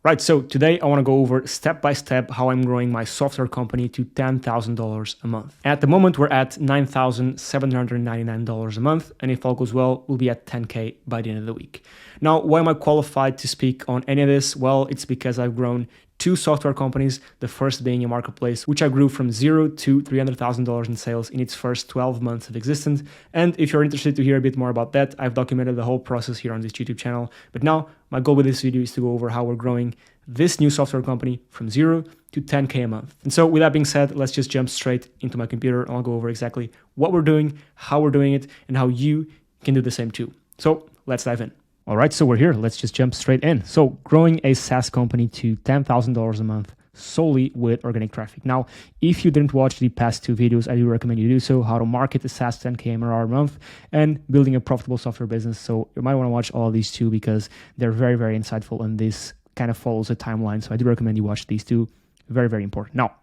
Right, so today I want to go over step by step how I'm growing my software company to $10,000 a month. At the moment, we're at $9,799 a month, and if all goes well, we'll be at 10K by the end of the week. Now, why am I qualified to speak on any of this? Well, it's because I've grown two software companies, the first being a marketplace, which I grew from $0 to $300,000 in sales in its first 12 months of existence. And if you're interested to hear a bit more about that, I've documented the whole process here on this YouTube channel. But now my goal with this video is to go over how we're growing this new software company from 0 to 10K a month. And so with that being said, let's just jump straight into my computer and I'll go over exactly what we're doing, how we're doing it, and how you can do the same too. So let's dive in. All right, so we're here. Let's just jump straight in. So growing a SaaS company to $10,000 a month solely with organic traffic. Now, if you didn't watch the past two videos, I do recommend you do so. How to market a SaaS 10K MRR a month and building a profitable software business. So you might want to watch all of these two because they're very, very insightful and this kind of follows a timeline. So I do recommend you watch these two. Very, very important. Now,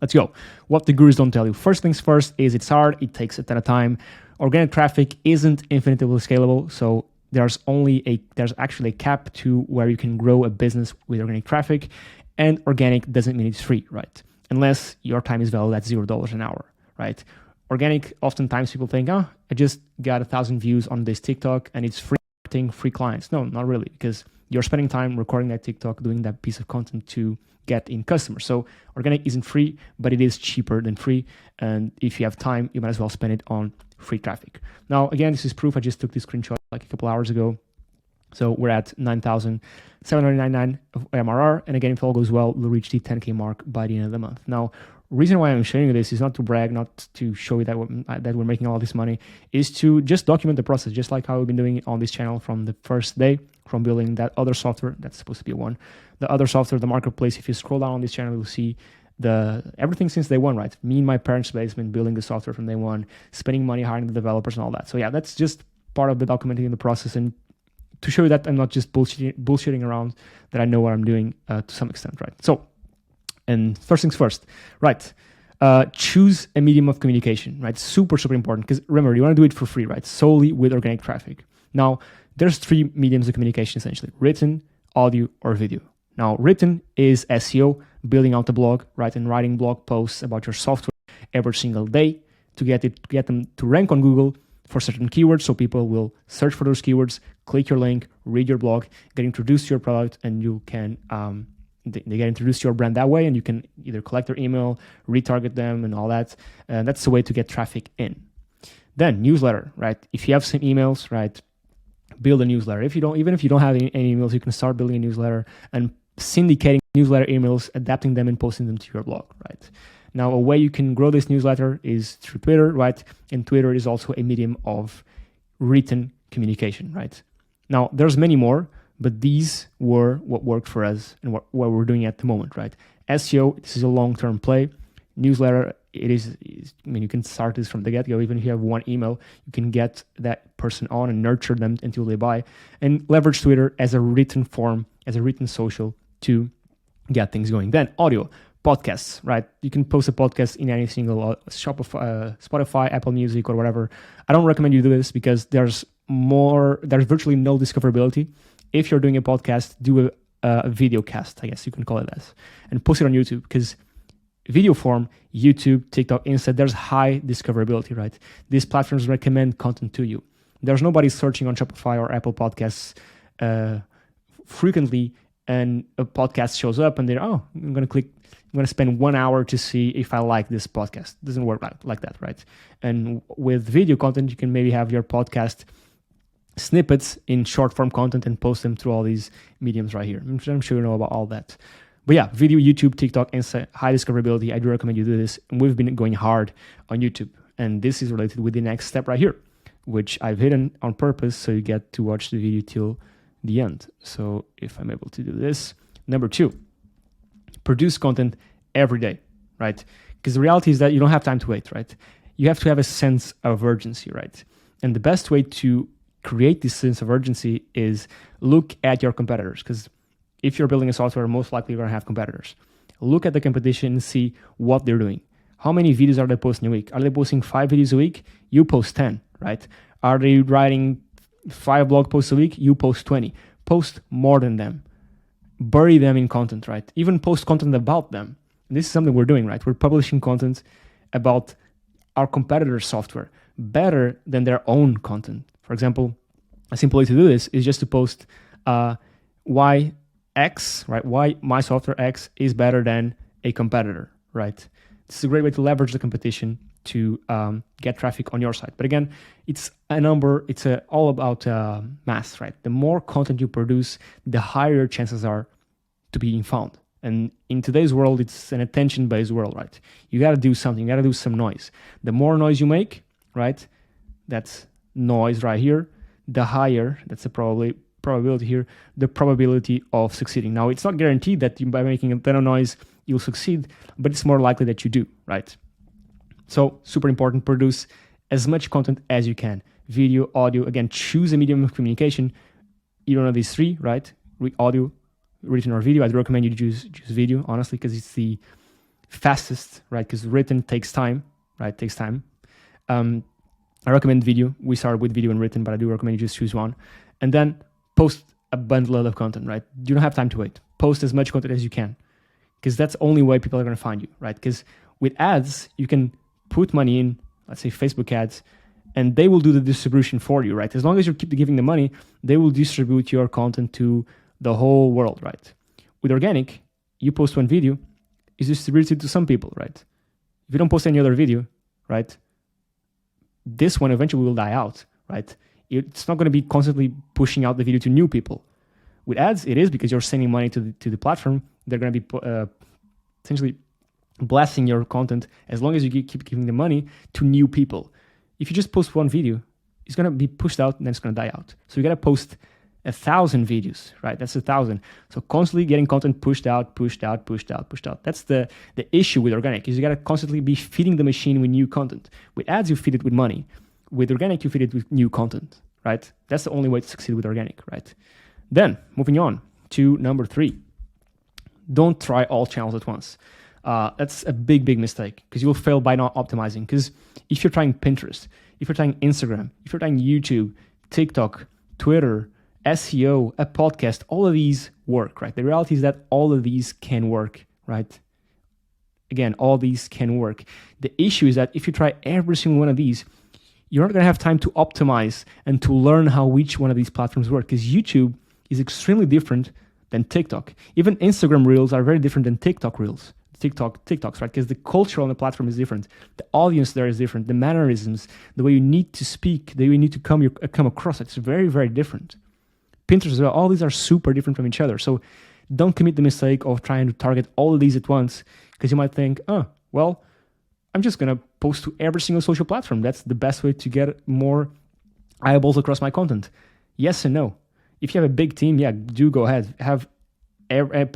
let's go. What the gurus don't tell you. First things first is it's hard. It takes a ton of time. Organic traffic isn't infinitely scalable. So there's actually a cap to where you can grow a business with organic traffic, and organic doesn't mean it's free, right? Unless your time is valued at $0 an hour, right? Organic, oftentimes people think, I just got 1,000 views on this TikTok and it's free marketing, free clients. No, not really, because you're spending time recording that TikTok, doing that piece of content to get in customers. So organic isn't free, but it is cheaper than free. And if you have time, you might as well spend it on free traffic. Now, again, this is proof. I just took this screenshot like a couple hours ago. So we're at 9,799 of MRR. And again, if all goes well, we'll reach the 10K mark by the end of the month. Now, reason why I'm showing you this is not to brag, not to show you that we're making all this money, is to just document the process, just like how we've been doing it on this channel from the first day, from building that other software, that's supposed to be one, the other software, the marketplace. If you scroll down on this channel, you'll see everything since day one, right? Me in my parents' basement, building the software from day one, spending money hiring the developers and all that. So yeah, that's just part of the documenting the process and to show you that I'm not just bullshitting around, that I know what I'm doing to some extent, right? So, and first things first, right? Choose a medium of communication, right? Super, super important because remember, you want to do it for free, right? Solely with organic traffic. Now, there's three mediums of communication essentially: written, audio, or video. Now, written is SEO, building out the blog, right? And writing blog posts about your software every single day to get them to rank on Google for certain keywords. So people will search for those keywords, click your link, read your blog, get introduced to your product, and you can, they get introduced to your brand that way, and you can either collect their email, retarget them and all that. And that's the way to get traffic in. Then newsletter, right? If you have some emails, right, build a newsletter. Even if you don't have any emails, you can start building a newsletter and syndicating newsletter emails, adapting them and posting them to your blog, right? Now, a way you can grow this newsletter is through Twitter, right? And Twitter is also a medium of written communication, right? Now, there's many more, but these were what worked for us and what we're doing at the moment, right? SEO, this is a long-term play. Newsletter, you can start this from the get-go. Even if you have one email, you can get that person on and nurture them until they buy, and leverage Twitter as a written form, as a written social to get things going. Then audio, podcasts, right? You can post a podcast in any single Spotify, Apple Music, or whatever. I don't recommend you do this because there's virtually no discoverability. If you're doing a podcast, do a video cast, I guess you can call it that, and post it on YouTube, because video form, YouTube, TikTok, Insta, there's high discoverability, right? These platforms recommend content to you. There's nobody searching on Shopify or Apple Podcasts frequently, and a podcast shows up and they're, I'm going to spend 1 hour to see if I like this podcast. It doesn't work like that, right? And with video content, you can maybe have your podcast snippets in short form content and post them through all these mediums right here. I'm sure you know about all that. But yeah, video, YouTube, TikTok, Insta, high discoverability. I do recommend you do this. And we've been going hard on YouTube. And this is related with the next step right here, which I've hidden on purpose so you get to watch the video till the end. So if I'm able to do this. Number 2, produce content every day, right? Because the reality is that you don't have time to wait, right? You have to have a sense of urgency, right? And the best way to create this sense of urgency is look at your competitors, because if you're building a software, most likely you're going to have competitors. Look at the competition and see what they're doing. How many videos are they posting a week? Are they posting 5 videos a week? You post 10, right? Are they writing 5 blog posts a week? You post 20. Post more than them. bury them in content, right? Even post content about them. And this is something we're doing, right? We're publishing content about our competitors' software better than their own content. For example, a simple way to do this is just to post why X, right? Why my software X is better than a competitor, right? This is a great way to leverage the competition to get traffic on your site. But again, it's a number, it's all about math, right? The more content you produce, the higher your chances are to being found. And in today's world, it's an attention-based world, right? You got to do something, you got to do some noise. The more noise you make, right? That's noise right here. The higher, that's the probability here, the probability of succeeding. Now, it's not guaranteed that by making a ton of noise, you'll succeed, but it's more likely that you do, right? So super important, produce as much content as you can. Video, audio, again, choose a medium of communication. Either one of these three, right? Audio, written or video. I'd recommend you choose video, honestly, because it's the fastest, right? Because written takes time, right? Takes time. I recommend video. We started with video and written, but I do recommend you just choose one. And then post a bundle of content, right? You don't have time to wait. Post as much content as you can, because that's the only way people are going to find you, right? Because with ads, you can put money in, let's say Facebook ads, and they will do the distribution for you, right? As long as you keep giving the money, they will distribute your content to the whole world, right? With organic, you post one video, it's distributed to some people, right? If you don't post any other video, right, this one eventually will die out, right? It's not going to be constantly pushing out the video to new people. With ads, it is, because you're sending money to the platform. They're going to be essentially blessing your content as long as you keep giving the money to new people. If you just post one video, it's going to be pushed out and then it's going to die out. So you got to post 1,000 videos, right? That's 1,000. So constantly getting content pushed out. That's the issue with organic, is you got to constantly be feeding the machine with new content. With ads, you feed it with money. With organic, you feed it with new content, right? That's the only way to succeed with organic, right? Then, moving on to number 3. Don't try all channels at once. That's a big mistake, because you'll fail by not optimizing. Because if you're trying Pinterest, if you're trying Instagram, if you're trying YouTube, TikTok, Twitter, SEO, a podcast, all of these work, right? The reality is that all of these can work, right? Again, all these can work. The issue is that if you try every single one of these, you're not going to have time to optimize and to learn how each one of these platforms work, because YouTube is extremely different than TikTok. Even Instagram Reels are very different than TikTok Reels. TikToks, right? Because the culture on the platform is different. The audience there is different. The mannerisms, the way you need to speak, the way you need to come across, it's very different. Pinterest as well, all these are super different from each other. So don't commit the mistake of trying to target all of these at once, because you might think, well, I'm just going to post to every single social platform. That's the best way to get more eyeballs across my content. Yes and no. If you have a big team, yeah, do go ahead. Have a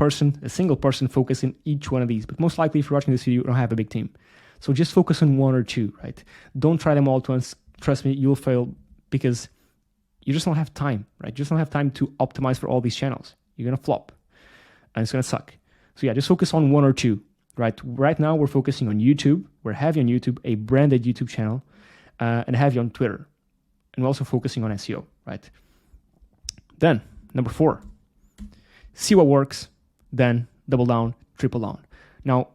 single person focus in each one of these. But most likely, if you're watching this video, you don't have a big team. So just focus on one or two, right? Don't try them all at once. Trust me, you'll fail, because you just don't have time, right? You just don't have time to optimize for all these channels. You're going to flop and it's going to suck. So yeah, just focus on one or two, right? Right now, we're focusing on YouTube. We're heavy on YouTube, a branded YouTube channel, and heavy on Twitter. And we're also focusing on SEO, right? Then, number 4, see what works, then double down, triple down. Now,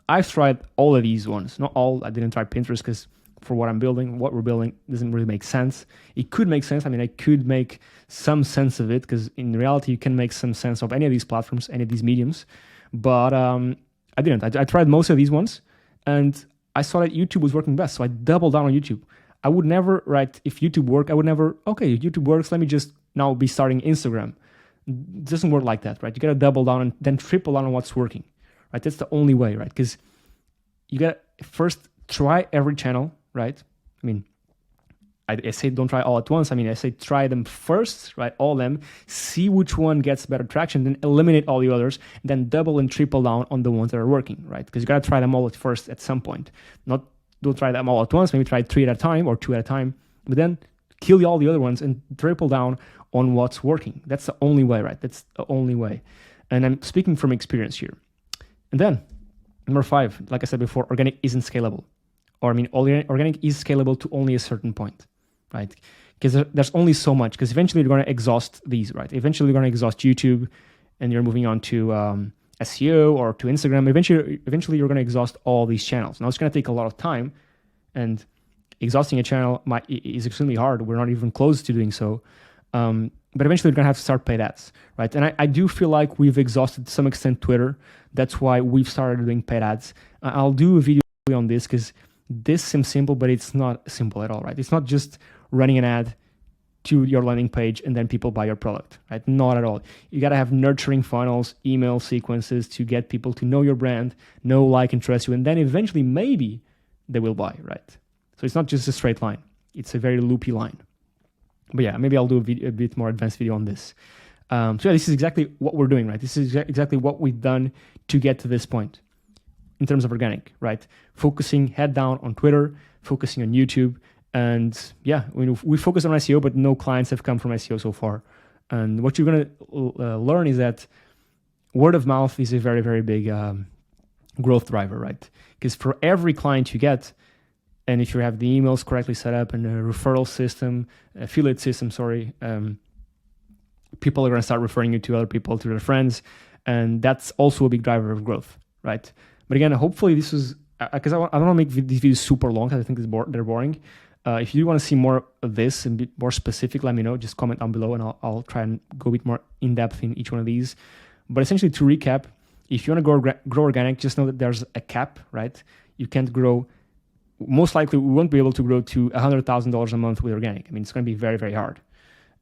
I've tried all of these ones. Not all. I didn't try Pinterest, because for what we're building doesn't really make sense. It could make sense. I mean, I could make some sense of it, because in reality, you can make some sense of any of these platforms, any of these mediums. But I didn't. I tried most of these ones, and I saw that YouTube was working best. So I doubled down on YouTube. I would never, right, if YouTube worked, okay, YouTube works, let me just now be starting Instagram. It doesn't work like that, right? You got to double down and then triple down on what's working, right? That's the only way, right? Because you got to first try every channel, right? I mean, I say don't try all at once. I mean, I say try them first, right? All of them, see which one gets better traction, then eliminate all the others, and then double and triple down on the ones that are working, right? Because you got to try them all at first at some point. Don't try them all at once, maybe try 3 at a time or 2 at a time, but then kill all the other ones and triple down on what's working. That's the only way, right? That's the only way. And I'm speaking from experience here. And then, number 5, like I said before, organic isn't scalable. Or I mean, organic is scalable to only a certain point, right? Because there's only so much, because eventually you're going to exhaust these, right? Eventually you're going to exhaust YouTube, and you're moving on to SEO or to Instagram, eventually you're going to exhaust all these channels. Now it's going to take a lot of time, and exhausting a channel is extremely hard. We're not even close to doing so. But eventually we're going to have to start paid ads, right? And I do feel like we've exhausted to some extent Twitter. That's why we've started doing paid ads. I'll do a video on this because this seems simple, but it's not simple at all, right? It's not just running an ad to your landing page and then people buy your product, right? Not at all. You got to have nurturing funnels, email sequences to get people to know your brand, know, like, and trust you. And then eventually maybe they will buy, right? So it's not just a straight line. It's a very loopy line. But yeah, maybe I'll do a bit more advanced video on this. So yeah, this is exactly what we're doing, right? This is exactly what we've done to get to this point in terms of organic, right? Focusing head down on Twitter, focusing on YouTube. And yeah, we focus on SEO, but no clients have come from SEO so far. And what you're going to learn is that word of mouth is a very, very big growth driver, right? Because for every client you get, and if you have the emails correctly set up and a referral system, affiliate system, people are going to start referring you to other people, to their friends. And that's also a big driver of growth, right? But again, hopefully this is, because I don't want to make these videos super long because I think they're boring. If you want to see more of this and be more specific, let me know. Just comment down below and I'll try and go a bit more in depth in each one of these. But essentially to recap, if you want to grow organic, just know that there's a cap, right? You can't grow. Most likely, we won't be able to grow to $100,000 a month with organic. I mean, it's going to be very, very hard,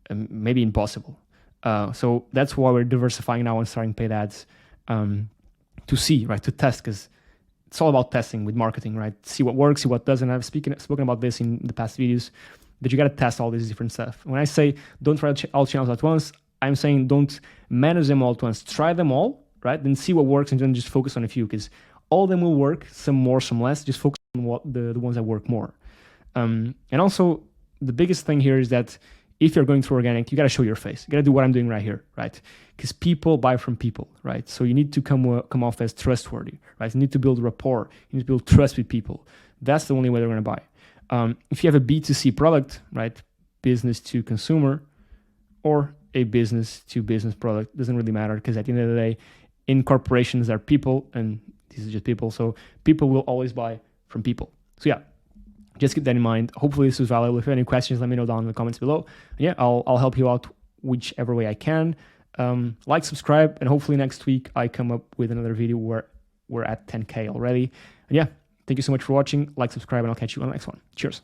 maybe impossible. So that's why we're diversifying now and starting paid ads to see, right, to test, because it's all about testing with marketing, right? See what works, see what doesn't. I've spoken about this in the past videos, that you got to test all this different stuff. When I say don't try all channels at once, I'm saying don't manage them all at once. Try them all, right? Then see what works and then just focus on a few, because all of them will work, some more, some less. Just focus on what the ones that work more. And also, the biggest thing here is that if you're going through organic, you got to show your face. You got to do what I'm doing right here, right? Because people buy from people, right? So you need to come off as trustworthy, right? You need to build rapport. You need to build trust with people. That's the only way they're going to buy. If you have a B2C product, right, business to consumer, or a business to business product, doesn't really matter, because at the end of the day, in corporations, there are people, and these are just people. So people will always buy from people. So yeah, just keep that in mind. Hopefully this was valuable. If you have any questions, let me know down in the comments below. Yeah, I'll help you out whichever way I can. Like, subscribe, and hopefully next week I come up with another video where we're at 10K already. And yeah, thank you so much for watching. Like, subscribe, and I'll catch you on the next one. Cheers.